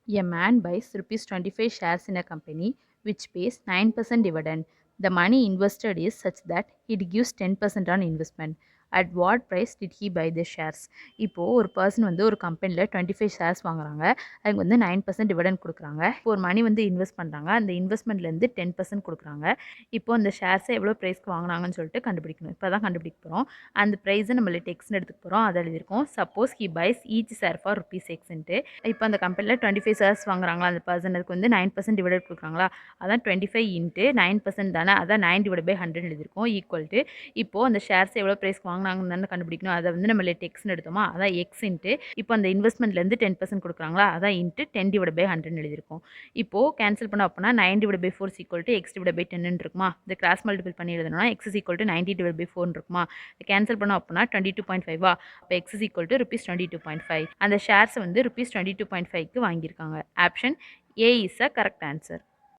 A man buys rupees 25 shares in a company which pays 9% dividend. The money invested is such that it gives 10% on investment. At what price did he buy the shares? இப்போது ஒரு person வந்து ஒரு கம்பெனியில் 25 shares வாங்குறாங்க. அதுக்கு வந்து 9% dividend கொடுக்குறாங்க. இப்போ ஒரு மணி வந்து இன்வெஸ்ட் பண்ணுறாங்க. அந்த இன்வெஸ்ட்மெண்ட்லேருந்து 10% கொடுக்குறாங்க. இப்போ அந்த ஷேர்ஸை எவ்வளோ ப்ரைஸ்க்கு வாங்கினாங்கன்னு சொல்லிட்டு கண்டுபிடிக்கணும். இப்போ தான் கண்டுபிடிக்க போகிறோம். அந்த ப்ரைஸை நம்மள டெக்ஸ்ட்னு எடுத்துக்க போகிறோம். அதை எழுதியிருக்கோம். Suppose he buys each share for rupees எக்ஸ்ன்ட்டு. இப்போ அந்த கம்பெனியில் 25 ஷேர்ஸ் வாங்குறாங்களா அந்த பர்சனுக்கு வந்து 9% டிவிடெண்ட் கொடுக்குறாங்களா, அதான் 25 இன்ட்டு 9% தானே, அதான் 9/100 எழுதியிருக்கோம் ஈக்குவல் டு இப்போது அந்த ஷேர்ஸ் எவ்வளோ ப்ரைஸ்க்கு வாங்கினாங்கன்னு தானே கண்டுபிடிக்கணும். அதை வந்து நம்ம எக்ஸ்னு எடுத்தோமா, அதான் எக்ஸ் இன்ட்டு இப்போ அந்த இன்வெஸ்ட்மெண்ட்லேருந்து 10% கொடுக்குறாங்களா, அதான் இன்ட்டு 10/100 எழுதியிருக்கோம். இப்போது கேன்சல் பண்ண அப்போனா 9/4 ஈக்குவல் டு x/10 இருக்குமா, இந்த கிராஸ் மல்டிபிள் பண்ணி எழுதணும்னா x ஈக்குவல் டு 90/4 இருக்குமா, கேன்சல் பண்ண அப்போனா 22.5 அப்போ x ஈக்குவல் டு ருபீஸ் 22.5. அந்த ஷேர்ஸை வந்து ருபீஸ் 22.5க்கு வாங்கியிருக்காங்க. Option A is a correct answer.